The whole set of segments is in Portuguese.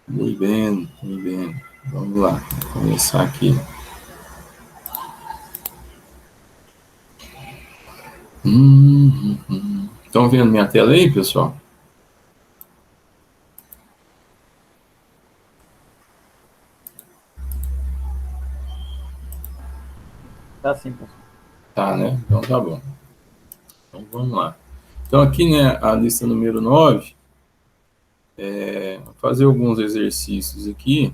Muito bem, muito bem. Vamos lá, vou começar aqui. Estão vendo minha tela aí, pessoal? Tá sim, professor. Tá, né? Então tá bom. Então vamos lá. Então aqui, né, a lista número 9, vou fazer alguns exercícios aqui,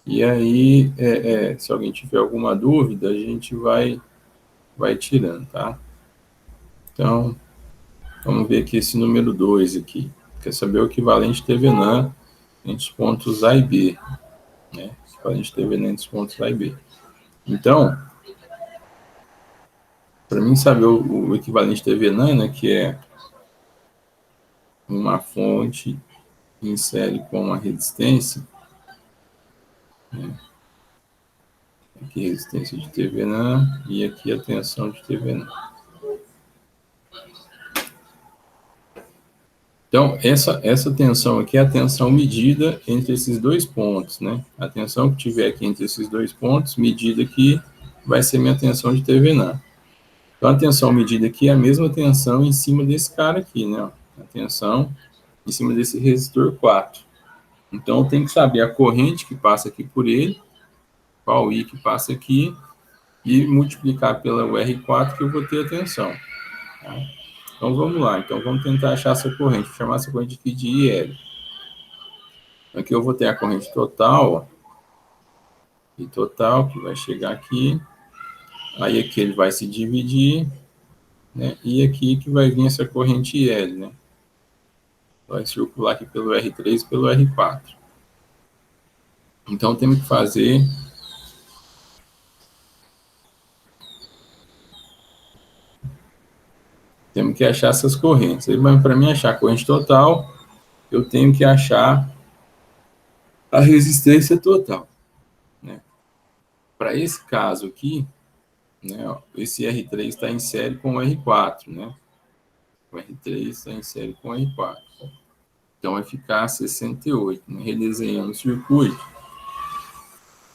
e aí, se alguém tiver alguma dúvida, a gente vai tirando, tá? Então, vamos ver aqui esse número 2 aqui. Quer saber o equivalente TVNAN entre os pontos A e B, né? Equivalente TVNAN entre os pontos A e B. Então, para mim saber o equivalente TVNAN, né, que é uma fonte em série com uma resistência, né, aqui resistência de TVNAN e aqui a tensão de TVNAN. Então, essa tensão aqui é a tensão medida entre esses dois pontos, né? A tensão que tiver aqui entre esses dois pontos, medida aqui, vai ser minha tensão de TVNAN. Então, a tensão medida aqui é a mesma tensão em cima desse cara aqui, né? A tensão em cima desse resistor 4. Então, eu tenho que saber a corrente que passa aqui por ele, qual I que passa aqui, e multiplicar pela R4 que eu vou ter a tensão. Tá? Então, vamos lá. Então, vamos tentar achar essa corrente. Vou chamar essa corrente aqui de IL. Aqui eu vou ter a corrente total, ó, e total, que vai chegar aqui. Aí aqui ele vai se dividir, né? E aqui que vai vir essa corrente IL, né? Vai circular aqui pelo R3 e pelo R4. Então, temos que fazer temos que achar essas correntes. Para mim achar a corrente total, eu tenho que achar a resistência total, né? Para esse caso aqui, né, ó, esse R3 está em série com o R4, né? O R3 está em série com o R4. Então vai ficar 68. Né? Redesenhando o circuito,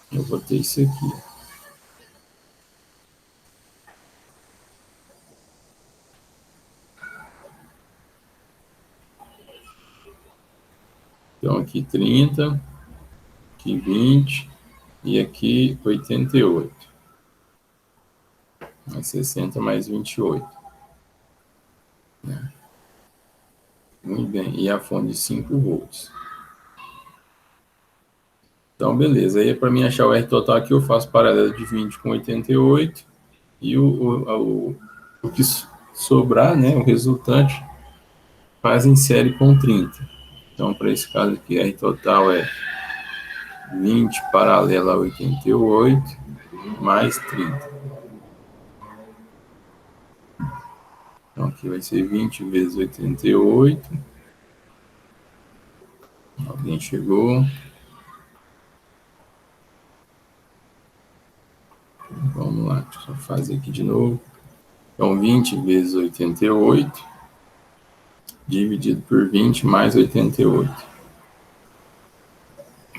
eu vou ter isso aqui. Então aqui 30, aqui 20 e aqui 88. Mais 60 mais 28. Né? Muito bem. E a fonte de 5 volts. Então, beleza. Aí, para mim achar o R total aqui, eu faço paralelo de 20 com 88 e o que sobrar, né, o resultante, faz em série com 30. Então, para esse caso aqui, R total é 20 paralelo a 88 mais 30. Então, aqui vai ser 20 vezes 88. Alguém chegou. Vamos lá, deixa eu fazer aqui de novo. Então, 20 vezes 88 dividido por 20 mais 88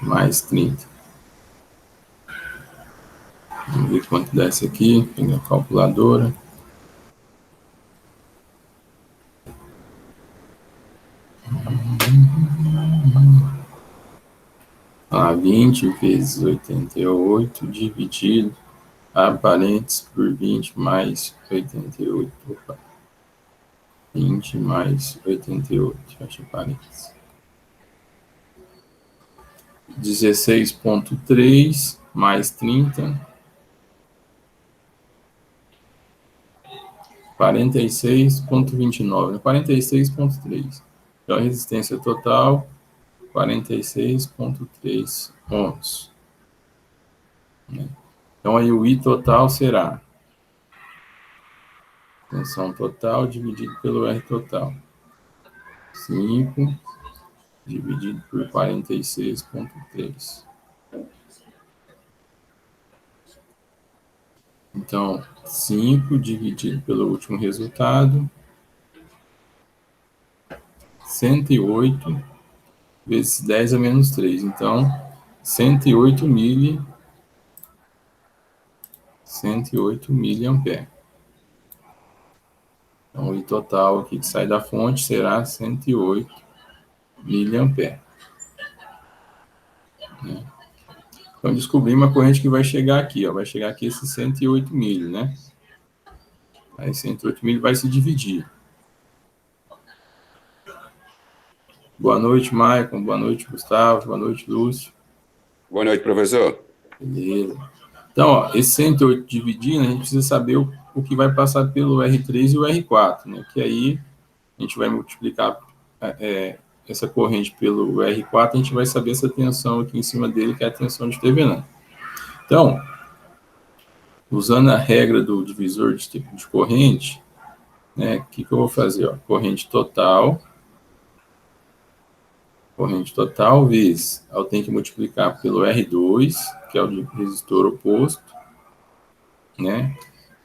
mais 30. Vamos ver quanto dá isso aqui. Pegar a calculadora. Ah, 20 vezes 88 dividido a parênteses por 20 mais 88. Opa. 20 mais 88. Fecha parênteses. 16,3 mais 30. 46,29. 46,3. Então, a resistência total, 46,3 ohms. Então, aí o I total será tensão total dividido pelo R total. 5 dividido por 46,3. Então, 5 dividido pelo último resultado, 108 vezes 10 a menos 3. Então, 108 miliampere. Então, o I total aqui que sai da fonte será 108 miliampere. Né? Então, descobrimos a corrente que vai chegar aqui. Ó, vai chegar aqui esse 108 mil, né? Aí 108 mil vai se dividir. Boa noite, Maicon. Boa noite, Gustavo. Boa noite, Lúcio. Boa noite, professor. Beleza. Então, ó, esse 108 dividindo, a gente precisa saber o que vai passar pelo R3 e o R4, né? Que aí a gente vai multiplicar essa corrente pelo R4, a gente vai saber essa tensão aqui em cima dele, que é a tensão de Thevenin. Então, usando a regra do divisor de tipo de corrente, né? O que eu vou fazer? Ó, corrente total vezes, eu tenho que multiplicar pelo R2, que é o resistor oposto, né?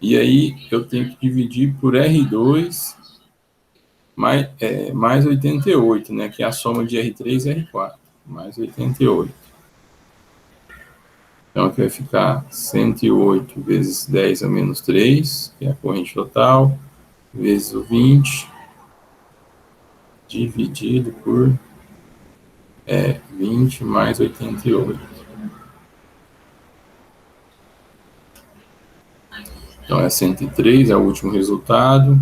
E aí eu tenho que dividir por R2 mais 88, né? Que é a soma de R3 e R4, mais 88. Então aqui vai ficar 108 vezes 10 a menos 3, que é a corrente total, vezes o 20, dividido por 20 mais 88. Então é 103, é o último resultado.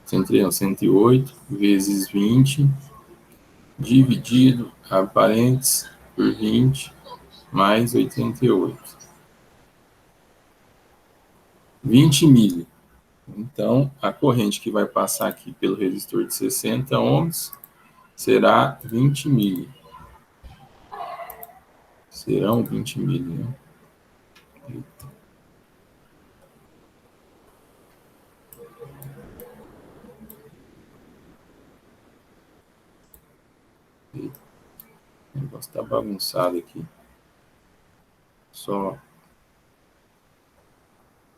103 não, 108 vezes 20, dividido, abre parênteses, por 20, mais 88. 20 mil. Então, a corrente que vai passar aqui pelo resistor de 60 ohms será 20 mil. Serão 20 mil, né? O negócio está bagunçado aqui. Só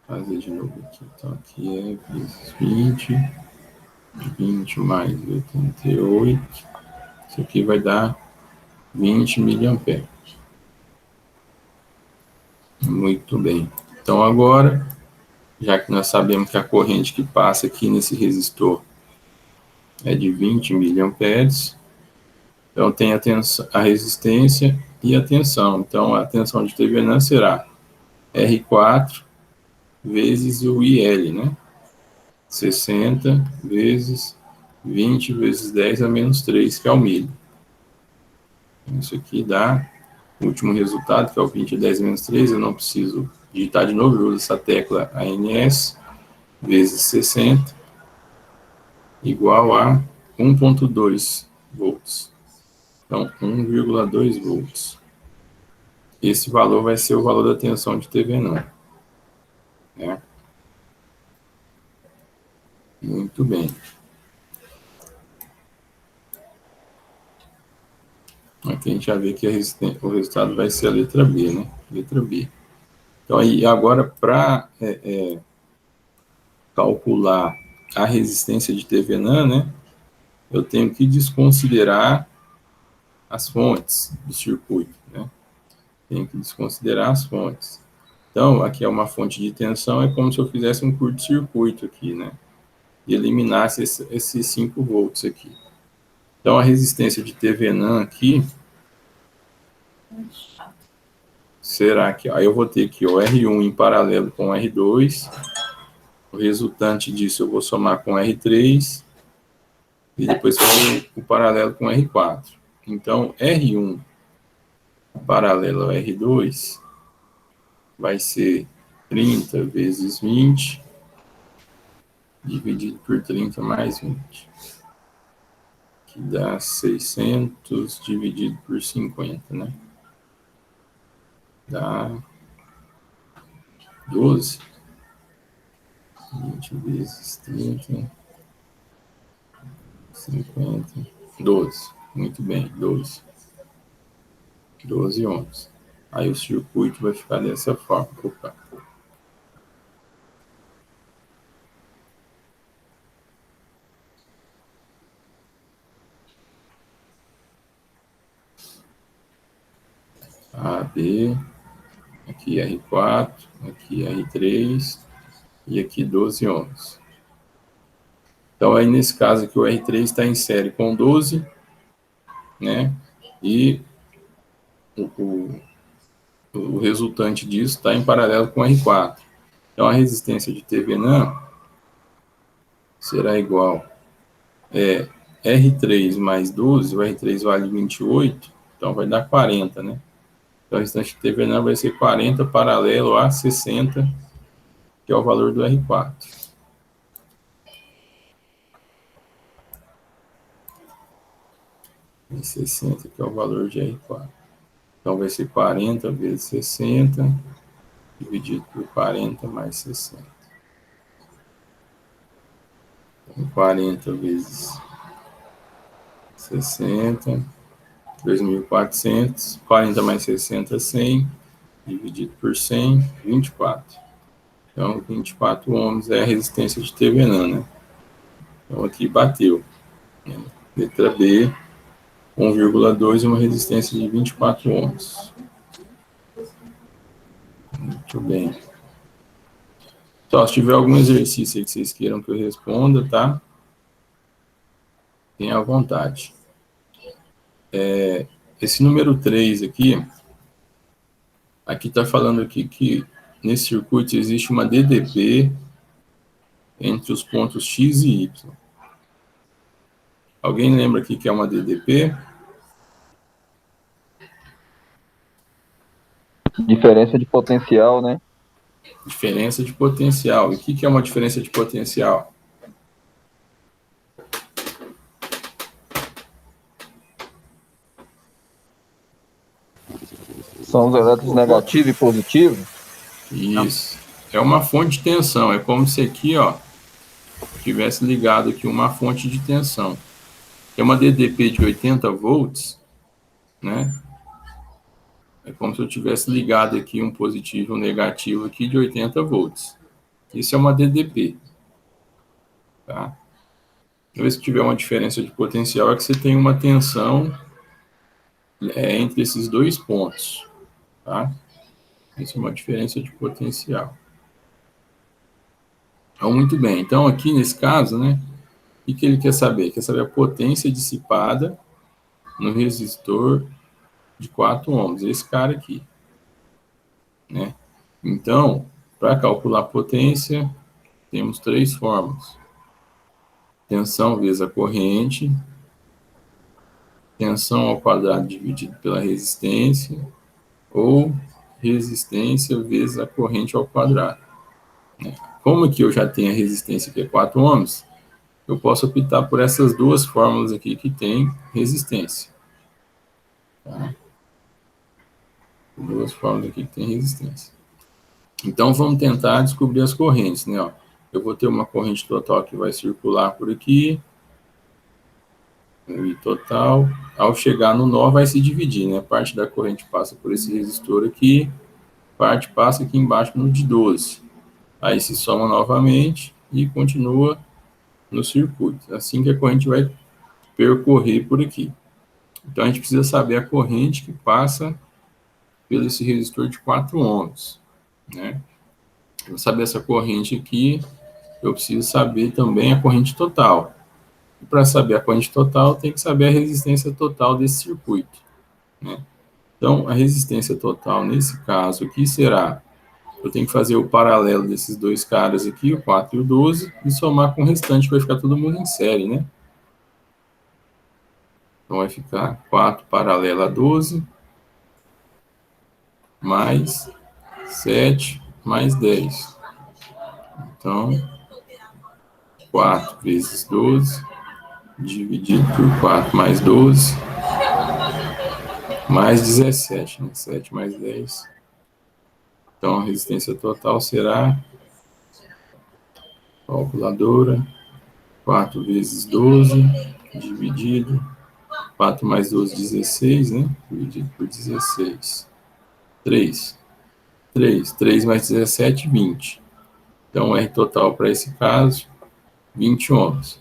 fazer de novo aqui. Então, aqui é vezes 20, 20 mais 88. Isso aqui vai dar 20 miliamperes. Muito bem. Então, agora, já que nós sabemos que a corrente que passa aqui nesse resistor é de 20 miliamperes, então tem a resistência e a tensão. Então, a tensão de Thevenin será R4 vezes o IL, né? 60 vezes 20 vezes 10 a menos 3, que é o milho. Isso aqui dá o último resultado, que é o 20 a 10 a menos 3. Eu não preciso digitar de novo, eu uso essa tecla ANS, vezes 60, igual a 1,2 volts. Então, 1,2 volts. Esse valor vai ser o valor da tensão de Thevenin. Né? Muito bem. Aqui a gente já vê que o resultado vai ser a letra B, né? Letra B. Então, aí, agora, para calcular a resistência de Thevenin, né? Eu tenho que desconsiderar as fontes do circuito, né? Tenho que desconsiderar as fontes. Então, aqui é uma fonte de tensão, é como se eu fizesse um curto-circuito aqui, né? E eliminasse esses 5 volts aqui. Então, a resistência de Thevenin aqui será que, aí eu vou ter aqui o R1 em paralelo com o R2, o resultante disso eu vou somar com o R3, e depois fazer o paralelo com o R4. Então, R1 paralelo ao R2 vai ser 30 vezes 20, dividido por 30 mais 20, que dá 600 dividido por 50, né? Dá 12. 20 vezes 30, 50, 12. Muito bem, 12. 12 ohms. Aí o circuito vai ficar dessa forma. Opa. AB, aqui R4, aqui R3 e aqui 12 ohms. Então, aí nesse caso aqui, o R3 está em série com 12, né? E o resultante disso está em paralelo com o R4. Então, a resistência de Thevenin será igual R3 mais 12, o R3 vale 28, então vai dar 40, né? Então, a resistência de Thevenin vai ser 40 paralelo a 60, que é o valor do R4. E 60, que é o valor de R4. Então, vai ser 40 vezes 60, dividido por 40 mais 60. Então, 40 vezes 60, 2.400, 40 mais 60, 100, dividido por 100, 24. Então, 24 ohms é a resistência de Thevenin, né? Então, aqui bateu. Letra B, 1,2, uma resistência de 24 ohms. Muito bem. Só se tiver algum exercício aí que vocês queiram que eu responda, tá? Tenha à vontade. Esse número 3 aqui está falando aqui que nesse circuito existe uma DDP entre os pontos X e Y. Alguém lembra aqui que é uma DDP? Diferença de potencial, né? Diferença de potencial. E o que é uma diferença de potencial? São os elétrons negativos e positivos. Isso. É uma fonte de tensão. É como se aqui, ó, tivesse ligado aqui uma fonte de tensão. É uma DDP de 80 volts, né? É como se eu tivesse ligado aqui um positivo e um negativo aqui de 80 volts. Isso é uma DDP. Tá? Uma vez que tiver uma diferença de potencial, é que você tem uma tensão entre esses dois pontos. Tá? Isso é uma diferença de potencial. Então, muito bem. Então, aqui nesse caso, né, o que ele quer saber? Quer saber a potência dissipada no resistor de 4 ohms. Esse cara aqui. Né? Então, para calcular a potência, temos 3 fórmulas. Tensão vezes a corrente, tensão ao quadrado dividido pela resistência, ou resistência vezes a corrente ao quadrado. Como aqui eu já tenho a resistência que é 4 ohms, eu posso optar por essas duas fórmulas aqui que tem resistência. Tá? Duas fórmulas aqui que tem resistência. Então, vamos tentar descobrir as correntes, né? Ó, eu vou ter uma corrente total que vai circular por aqui, e total, ao chegar no nó vai se dividir, né? Parte da corrente passa por esse resistor aqui, parte passa aqui embaixo no de 12. Aí se soma novamente e continua no circuito. Assim que a corrente vai percorrer por aqui. Então a gente precisa saber a corrente que passa pelo esse resistor de 4 ohms, né? Para saber essa corrente aqui, eu preciso saber também a corrente total. E para saber a corrente total, tem que saber a resistência total desse circuito, né? Então, a resistência total, nesse caso aqui, será... Eu tenho que fazer o paralelo desses dois caras aqui, o 4 e o 12, e somar com o restante, vai ficar todo mundo em série, né? Então, vai ficar 4 paralelo a 12, mais 7, mais 10. Então, 4 vezes 12, dividido por 4 mais 12, mais 17, né? 7 mais 10. Então, a resistência total será, calculadora, 4 vezes 12, dividido, 4 mais 12, 16, né? Dividido por 16. 3. 3 mais 17, 20. Então, R total para esse caso, 20 ohms.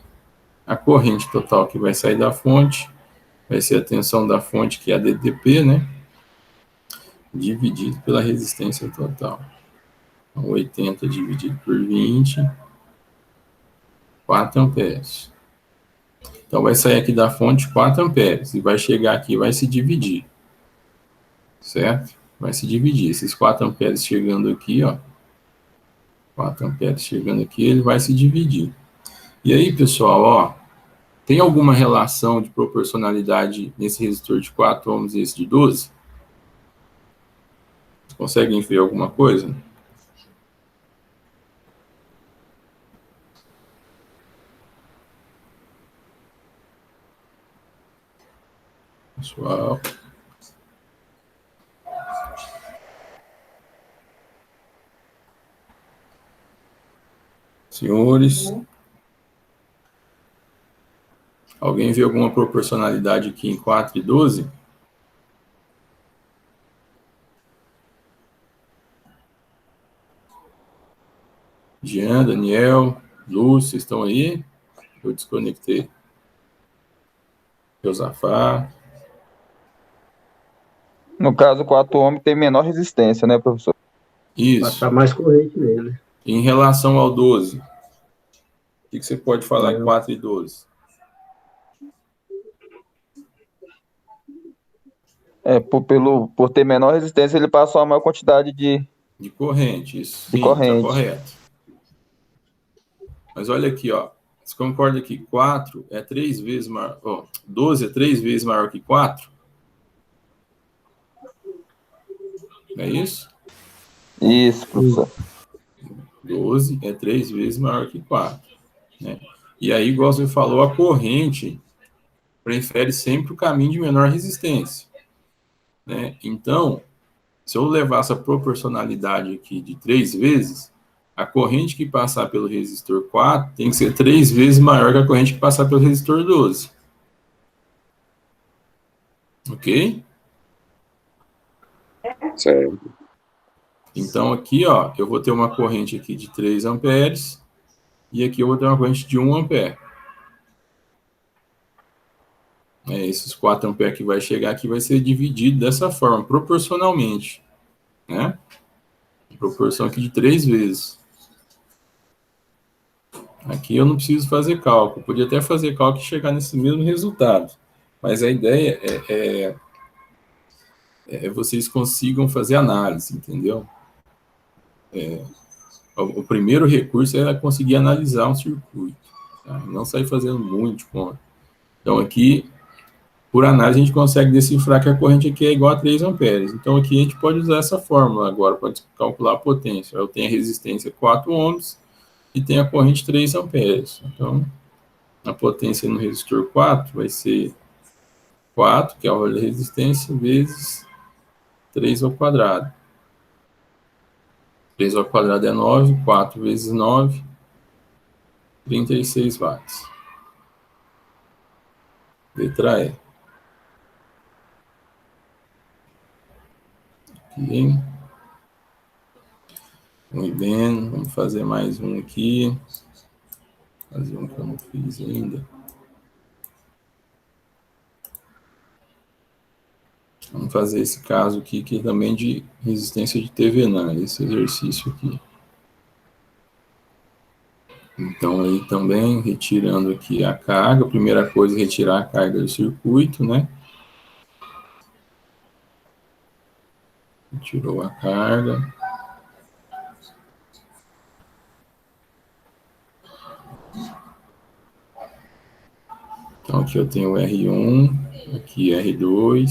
A corrente total que vai sair da fonte vai ser a tensão da fonte, que é a DDP, né? dividido pela resistência total. Então, 80 dividido por 20, 4 amperes. Então, vai sair aqui da fonte 4 amperes, e vai chegar aqui e vai se dividir, certo? Vai se dividir. Esses 4 amperes chegando aqui, ó, 4 amperes chegando aqui, ele vai se dividir. E aí, pessoal, ó, tem alguma relação de proporcionalidade nesse resistor de 4 ohms e esse de 12? Vocês conseguem ver alguma coisa? Pessoal. Senhores. Alguém vê alguma proporcionalidade aqui em 4 e 12? Jean, Daniel, Lúcio, vocês estão aí? Eu desconectei. Josafá. No caso, o 4 ohms tem menor resistência, né, professor? Isso. Passar mais corrente nele. Em relação ao 12, o que você pode falar em 4 e 12? Por ter menor resistência, ele passa uma maior quantidade de corrente, isso. De Sim, corrente. tá correto. Mas olha aqui, ó. Você concorda que 4 é 3 vezes maior, ó, 12 é 3 vezes maior que 4? É isso? Isso, professor. 12 é 3 vezes maior que 4. Né? E aí, igual você falou, a corrente prefere sempre o caminho de menor resistência. Né? Então, se eu levar essa proporcionalidade aqui de 3 vezes, a corrente que passar pelo resistor 4 tem que ser 3 vezes maior que a corrente que passar pelo resistor 12. Ok? Certo. Então, aqui, ó, eu vou ter uma corrente aqui de 3 amperes e aqui eu vou ter uma corrente de 1 ampere. Esses 4 amperes que vai chegar aqui vai ser dividido dessa forma, proporcionalmente. Né? Proporção aqui de 3 vezes. Aqui eu não preciso fazer cálculo. Podia até fazer cálculo e chegar nesse mesmo resultado. Mas a ideia é vocês consigam fazer análise, entendeu? O primeiro recurso é conseguir analisar um circuito. Tá? Não sair fazendo muito de conta. Então aqui, por análise, a gente consegue decifrar que a corrente aqui é igual a 3 amperes. Então aqui a gente pode usar essa fórmula agora, pode calcular a potência. Eu tenho a resistência 4 ohms e tenho a corrente 3 amperes. Então, a potência no resistor 4 vai ser 4, que é o valor da resistência, vezes 3 ao quadrado. 3 ao quadrado é 9, 4 vezes 9, 36 watts. Letra E. Aqui. Muito bem, vamos fazer mais um aqui. Fazer um que eu não fiz ainda. Vamos fazer esse caso aqui, que é também de resistência de Thevenin, esse exercício aqui. Então, aí também, retirando aqui a carga, a primeira coisa é retirar a carga do circuito, né? Tirou a carga. Então, aqui eu tenho R1, aqui R2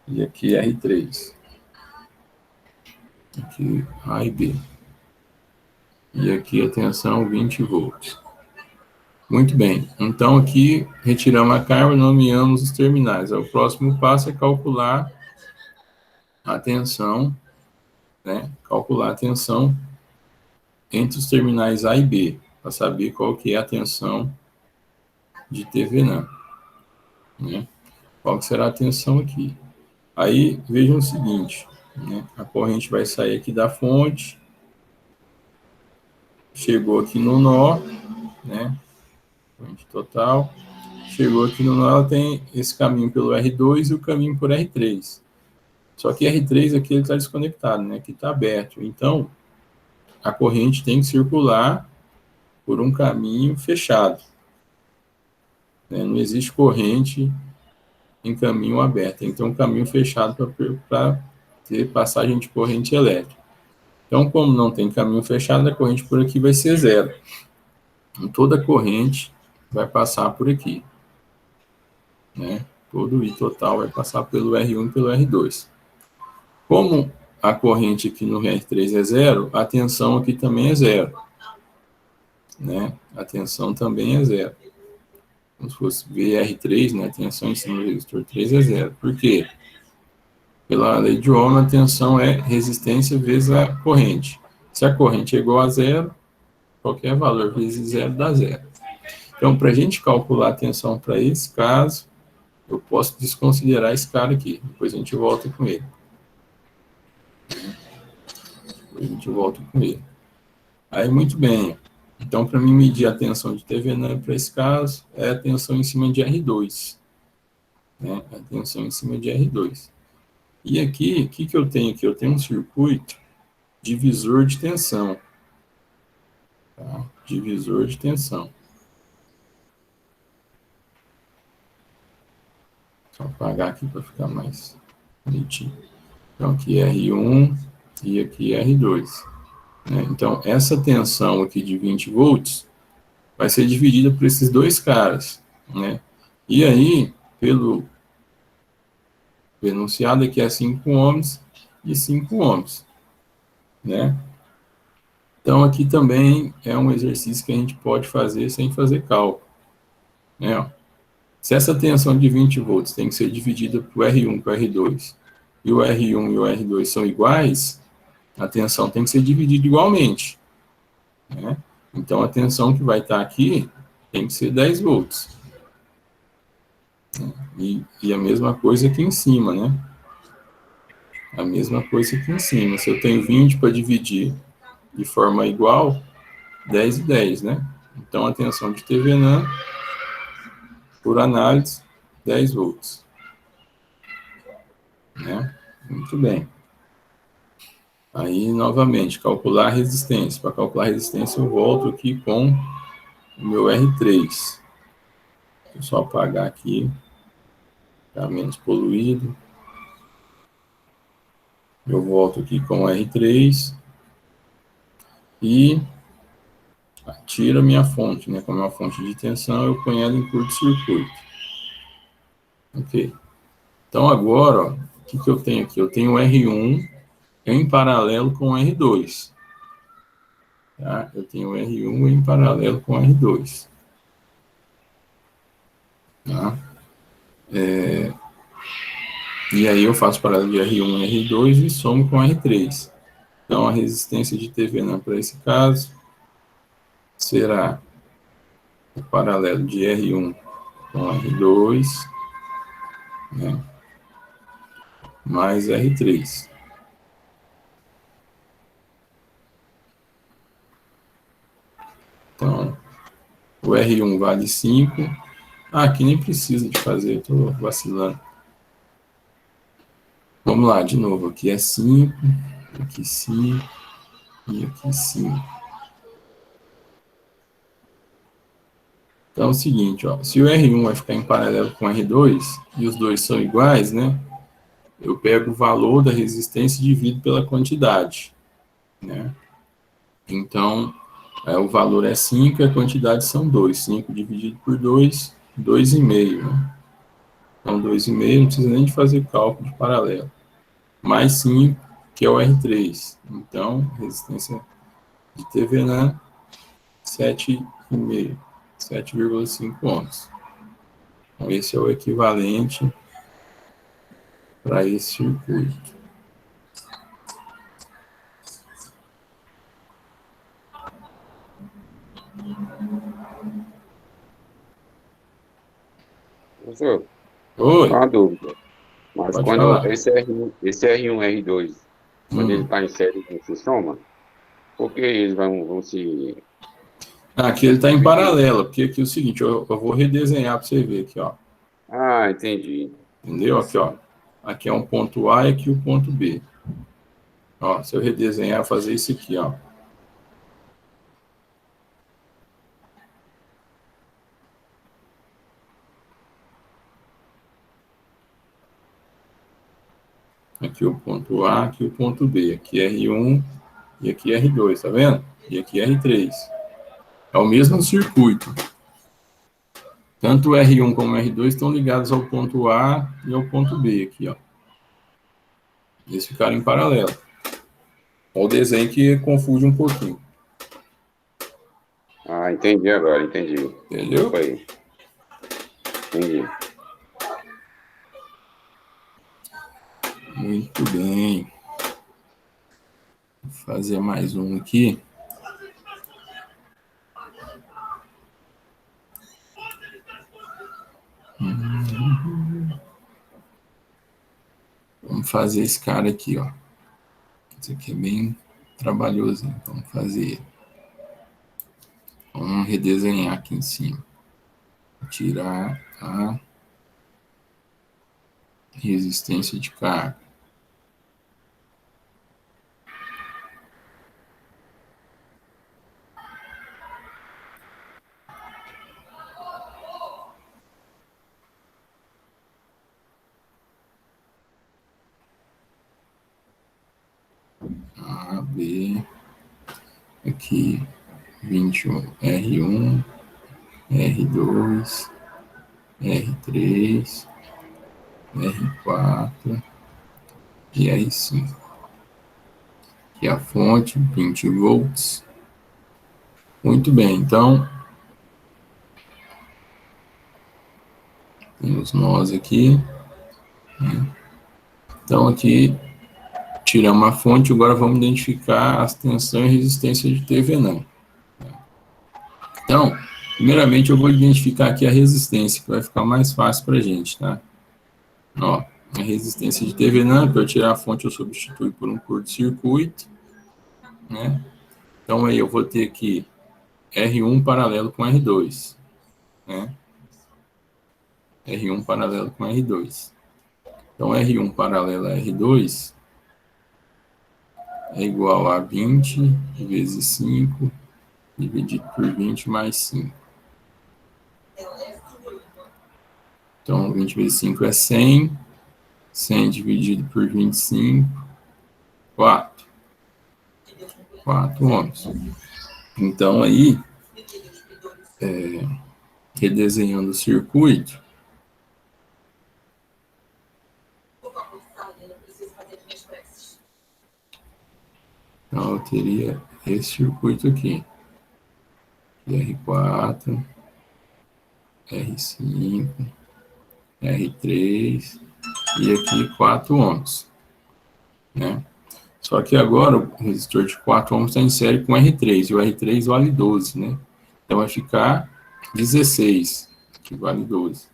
e aqui R3. Aqui A e B. E aqui a tensão 20 volts. Muito bem. Então, aqui retiramos a carga, nomeamos os terminais. O próximo passo é calcular a tensão, né? Calcular a tensão entre os terminais A e B, para saber qual que é a tensão de Thevenin, né? Qual que será a tensão aqui? Aí, vejam o seguinte, né? A corrente vai sair aqui da fonte, chegou aqui no nó, né? Corrente total, chegou aqui no nó, ela tem esse caminho pelo R2 e o caminho por R3. Só que R3 aqui ele está desconectado, né? Aqui está aberto. Então, a corrente tem que circular por um caminho fechado, né? Não existe corrente em caminho aberto. Tem que ter um caminho fechado para ter passagem de corrente elétrica. Então, como não tem caminho fechado, a corrente por aqui vai ser zero. Então, toda corrente vai passar por aqui, né? Todo I total vai passar pelo R1 e pelo R2. Como a corrente aqui no R3 é zero, a tensão aqui também é zero, né? A tensão também é zero. Como se fosse VR3, né? A tensão em cima do resistor 3 é zero. Por quê? Pela lei de Ohm, a tensão é resistência vezes a corrente. Se a corrente é igual a zero, qualquer valor vezes zero dá zero. Então, para a gente calcular a tensão para esse caso, eu posso desconsiderar esse cara aqui. Depois a gente volta com ele. Aí, muito bem. Então, para mim medir a tensão de TVNAM para esse caso, é a tensão em cima de R2. Né? A tensão em cima de R2. E aqui, o que eu tenho aqui? Eu tenho um circuito divisor de tensão. Tá? Divisor de tensão. Só apagar aqui para ficar mais bonitinho. Então, aqui é R1 e aqui é R2. Né? Então, essa tensão aqui de 20 volts vai ser dividida por esses dois caras. Né? E aí, pelo enunciado aqui é 5 ohms e 5 ohms. Né? Então, aqui também é um exercício que a gente pode fazer sem fazer cálculo. Né? Se essa tensão de 20 volts tem que ser dividida por R1 com R2, e o R1 e o R2 são iguais, a tensão tem que ser dividida igualmente. Né? Então, a tensão que vai estar aqui tem que ser 10 volts. E a mesma coisa aqui em cima, né? A mesma coisa aqui em cima. Se eu tenho 20 para dividir de forma igual, 10 e 10, né? Então, a tensão de TVNAM, por análise, 10 volts. Né? Muito bem. Aí, novamente, calcular a resistência. Para calcular a resistência, eu volto aqui com o meu R3. Vou só apagar aqui, para menos poluído. Eu volto aqui com o R3 e tiro a minha fonte, né? Como é uma fonte de tensão, eu ponho ela em curto-circuito. Ok. Então, agora, ó, o que eu tenho aqui? Eu tenho o R1 em paralelo com o R2. Tá? Eu tenho o R1 em paralelo com o R2. Tá? E aí eu faço paralelo de R1 e R2 e somo com R3. Então, a resistência de TVNAM para esse caso será o paralelo de R1 com R2, né, mais R3. Então, o R1 vale 5. Aqui nem precisa de fazer, estou vacilando. Vamos lá, de novo. Aqui é 5, aqui 5 e aqui 5. Então é o seguinte, ó, se o R1 vai ficar em paralelo com o R2, e os dois são iguais, né? Eu pego o valor da resistência e divido pela quantidade, né? Então, o valor é 5 e a quantidade são 2. 5 dividido por 2, 2,5, né? Então, 2,5, não precisa nem de fazer cálculo de paralelo. Mais 5, que é o R3. Então, resistência de TVNAM, 7,5, 7,5 ohms. Então, esse é o equivalente para esse circuito. Professor, Oi, uma dúvida. Mas pode quando falar. esse R1 e R2, quando ele está em série com se soma, por que eles vão se Aqui ele está em dividir? paralelo, porque aqui é o seguinte, eu vou redesenhar para você ver aqui, ó. Ah, entendi. Entendeu? Aqui, ó. aqui é um ponto A e aqui o ponto B. Ó, se eu redesenhar, fazer isso aqui, ó. Aqui o ponto A, aqui o ponto B. Aqui R1 e aqui R2, tá vendo? E aqui R3. É o mesmo circuito. Tanto o R1 como o R2 estão ligados ao ponto A e ao ponto B aqui, ó. Eles ficaram em paralelo. Olha o desenho que confunde um pouquinho. Ah, entendi agora, entendi. Entendeu? Opa aí. Entendi. Muito bem. Vou fazer mais um aqui. Vamos fazer esse cara aqui, ó. Esse aqui é bem trabalhoso, então vamos fazer. Vamos redesenhar aqui em cima. Tirar a resistência de carga. A, B, aqui 21, R1, R2, R3, R4 e R5. Aqui a fonte, 20 volts. Muito bem, então temos nós aqui. Né? Então aqui tiramos a fonte, agora vamos identificar as tensão e resistência de Thevenin. Então, primeiramente eu vou identificar aqui a resistência, que vai ficar mais fácil para a gente, tá? Ó, a resistência de Thevenin, para eu tirar a fonte eu substituo por um curto-circuito, né? Então aí eu vou ter aqui R1 paralelo com R2, né? R1 paralelo com R2. Então R1 paralelo a R2 é igual a 20 vezes 5 dividido por 20 mais 5. Então 20 vezes 5 é 100. 100 dividido por 25, 4. 4 ohms. Então, aí, redesenhando o circuito, então eu teria esse circuito aqui. R4, R5, R3 e aqui 4 ohms. Né? Só que agora o resistor de 4 ohms está em série com R3, e o R3 vale 12, né? Então vai ficar 16, que vale 12.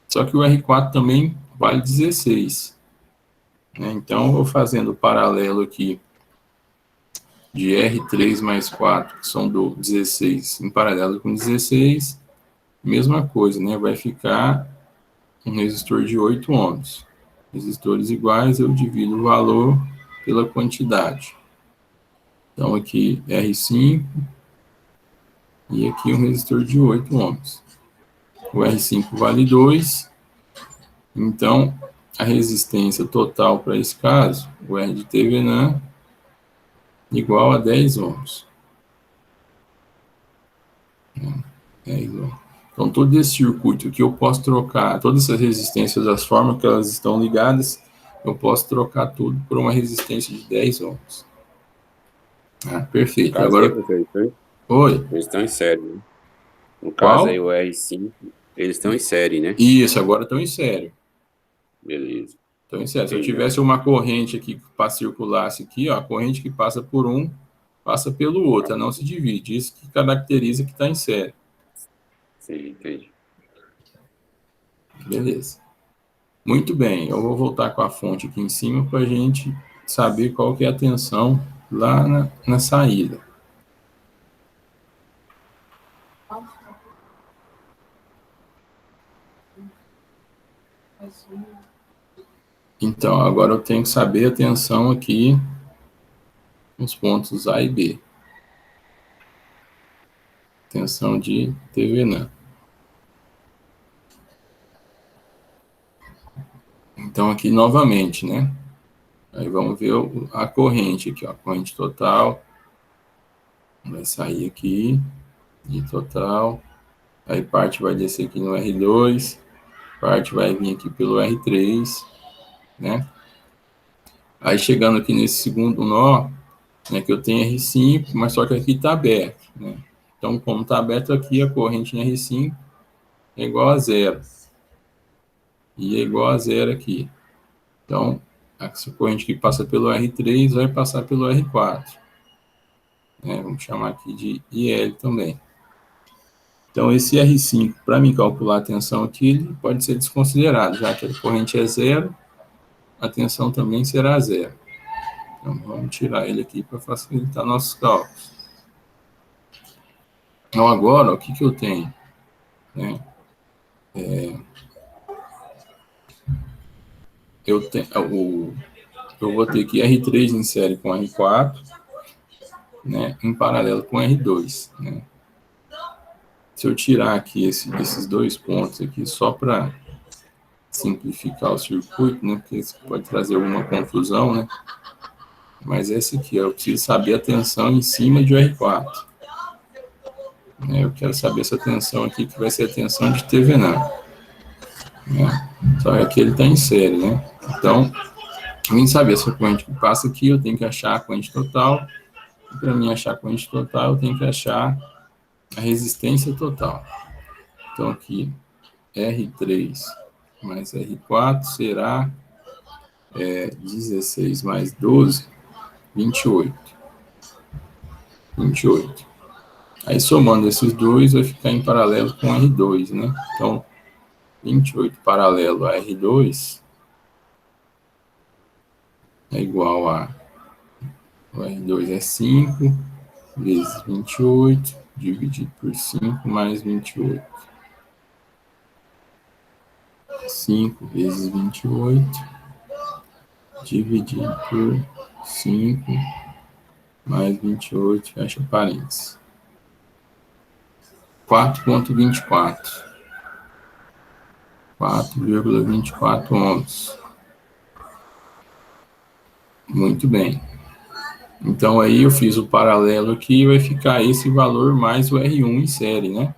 Só que o R4 também vale 16. Né? Então, eu vou fazendo o paralelo aqui de R3 mais 4, que são 16, em paralelo com 16, mesma coisa, né? Vai ficar um resistor de 8 ohms. Resistores iguais, eu divido o valor pela quantidade. Então, aqui R5 e aqui um resistor de 8 ohms. O R5 vale 2, então a resistência total para esse caso, o R de Thevenin, igual a 10 ohms. 10 ohms. Então, todo esse circuito que eu posso trocar, todas essas resistências, as formas que elas estão ligadas, eu posso trocar tudo por uma resistência de 10 ohms. Ah, No perfeito. caso aí, Agora, professor, oi, eles estão em série, né? No caso aí, qual? o R5, eles estão em série, né? Isso, agora estão em série. Beleza. Estão em série. Se eu Entendi tivesse agora. uma corrente aqui para circulasse aqui, ó, a corrente que passa por um, passa pelo outro, ela não se divide. Isso que caracteriza que está em série. Sim, entendi. Beleza. Muito bem, eu vou voltar com a fonte aqui em cima para a gente saber qual que é a tensão lá na saída. Então, agora eu tenho que saber a tensão aqui nos pontos A e B. Tensão de TVNAN. Então, aqui novamente, né? Aí vamos ver a corrente aqui, ó. A corrente total. Vai sair aqui. De total. Aí parte vai descer aqui no R2. Parte vai vir aqui pelo R3, né? Aí chegando aqui nesse segundo nó, né, que eu tenho R5, mas só que aqui está aberto, né? Então, como está aberto aqui, a corrente em R5 é igual a zero. E é igual a zero aqui. Então, essa corrente que passa pelo R3 vai passar pelo R4. Né? Vamos chamar aqui de IL também. Então, esse R5, para mim calcular a tensão aqui, ele pode ser desconsiderado, já que a corrente é zero, a tensão também será zero. Então, vamos tirar ele aqui para facilitar nossos cálculos. Então, agora, o que eu tenho? Né? Eu vou ter aqui R3 em série com R4, né, em paralelo com R2. Né? Se eu tirar aqui esses dois pontos aqui, só para simplificar o circuito, né, porque isso pode trazer alguma confusão, né? Mas esse aqui, eu preciso saber a tensão em cima de R4. Né? Eu quero saber essa tensão aqui, que vai ser a tensão de TVNAN. Né? Só que aqui ele está em série, né? Então, para mim saber essa corrente que passa aqui, eu tenho que achar a corrente total. E para mim achar a corrente total, eu tenho que achar a resistência total. Então, aqui, R3 mais R4 será 16 mais 12, 28. 28. Aí, somando esses dois, vai ficar em paralelo com R2, né? Então, 28 paralelo a R2 é igual a... O R2 é 5 vezes 28, dividido por 5 mais 28. 5 vezes 28, dividido por 5 mais 28, fecha parênteses. 4,24. 4,24 ohms. Muito bem. Então, aí eu fiz o paralelo aqui e vai ficar esse valor mais o R1 em série, né?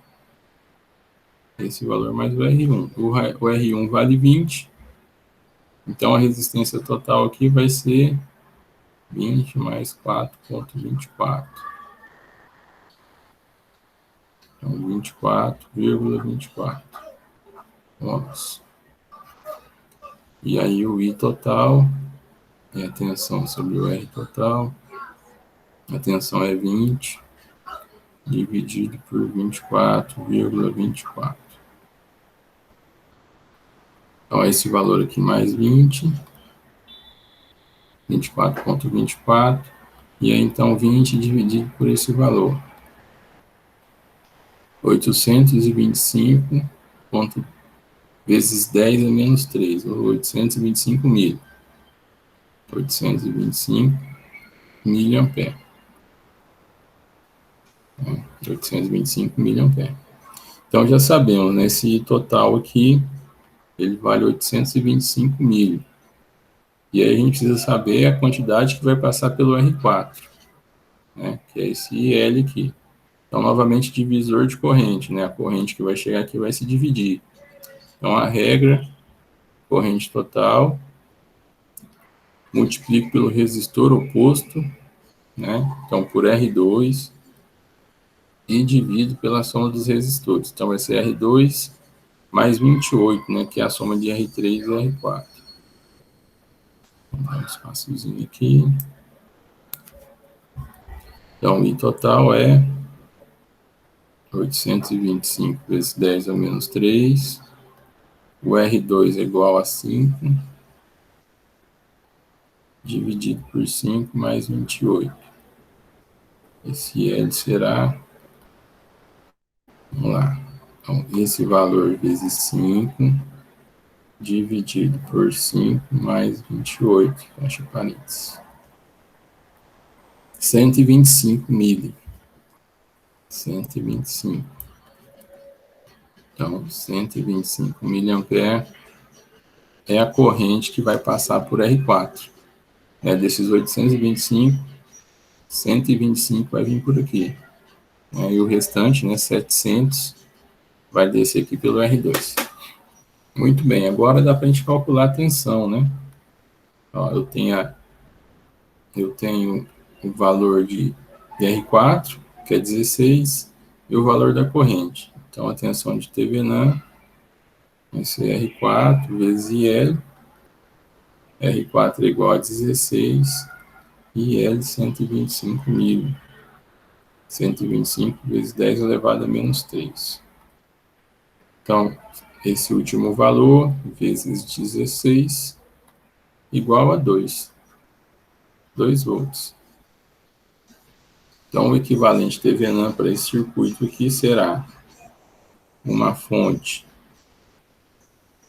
Esse valor mais o R1. O R1 vale 20. Então, a resistência total aqui vai ser 20 mais 4,24. Então, 24,24 ohms. E aí o I total é a tensão sobre o R total. A tensão é 20 dividido por 24,24. Então, esse valor aqui mais 20, 24,24. E aí, então, 20 dividido por esse valor. 825 vezes 10 a menos 3, ou 825 mil. 825 miliampere. 825 miliampere. Então, já sabemos, né, esse total aqui, ele vale 825 mil. E aí a gente precisa saber a quantidade que vai passar pelo R4, né, que é esse IL aqui. Então, novamente, divisor de corrente, né, a corrente que vai chegar aqui vai se dividir. Então, a regra, corrente total, multiplico pelo resistor oposto, né, então por R2, e divido pela soma dos resistores. Então, vai ser R2 mais 28, né, que é a soma de R3 e R4. Vamos dar um espaçozinho aqui. Então, o I total é 825 vezes 10 ao menos 3. O R2 é igual a 5, dividido por 5 mais 28. Esse L será... Vamos lá. Então, esse valor vezes 5 dividido por 5 mais 28, fecha parênteses. 125 mili. 125. Então, 125 miliamperes é a corrente que vai passar por R4. Desses 825, 125 vai vir por aqui. E o restante, 700, vai descer aqui pelo R2. Muito bem, agora dá para a gente calcular a tensão, né? Ó, eu tenho o valor de R4, que é 16, e o valor da corrente. Então, a tensão de TVNAM vai ser R4 vezes IL. R4 é igual a 16, e IL 125 mil. 125 vezes 10 elevado a menos 3. Então, esse último valor, vezes 16, igual a 2 volts. Então, o equivalente TVNAM para esse circuito aqui será uma fonte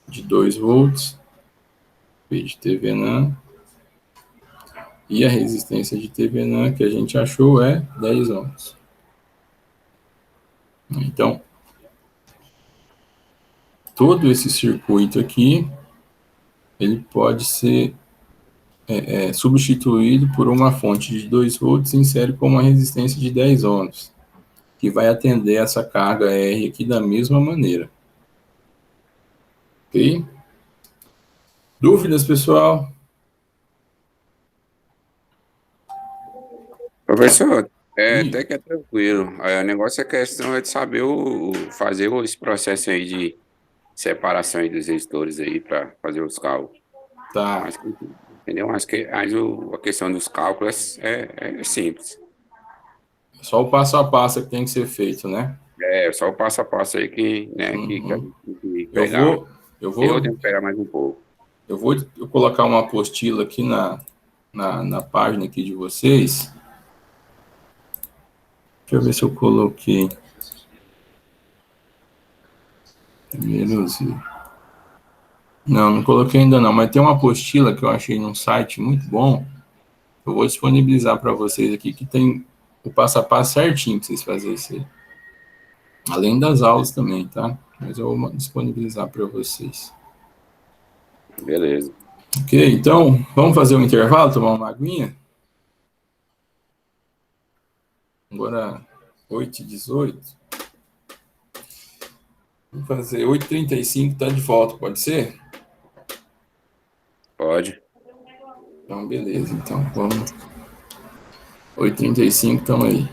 de 2 volts, P de TVNAM, e a resistência de TVNAM que a gente achou é 10 ohms. Então, todo esse circuito aqui, ele pode ser substituído por uma fonte de 2 volts em série com uma resistência de 10 ohms, que vai atender essa carga R aqui da mesma maneira. Ok? Dúvidas, pessoal? Professor, até que é tranquilo. O negócio é questão de saber fazer esse processo aí de separação aí dos resistores aí para fazer os cálculos. Tá. Mas, entendeu? Acho que a questão dos cálculos é simples. Só o passo a passo que tem que ser feito, né? Só o passo a passo aí que a gente tem que pegar. Eu tenho que pegar mais um pouco. Eu vou colocar uma apostila aqui na página aqui de vocês. Deixa eu ver se eu coloquei. Não coloquei ainda não, mas tem uma apostila que eu achei num site muito bom. Eu vou disponibilizar para vocês aqui, que tem o passo a passo certinho para vocês fazerem isso aí. Além das aulas também, tá? Mas eu vou disponibilizar para vocês. Beleza. Ok, então, vamos fazer um intervalo, tomar uma aguinha? Agora, 8h18. Vamos fazer 8h35, tá de volta, pode ser? Pode. Então, beleza. Então, vamos. 8h35, estamos aí.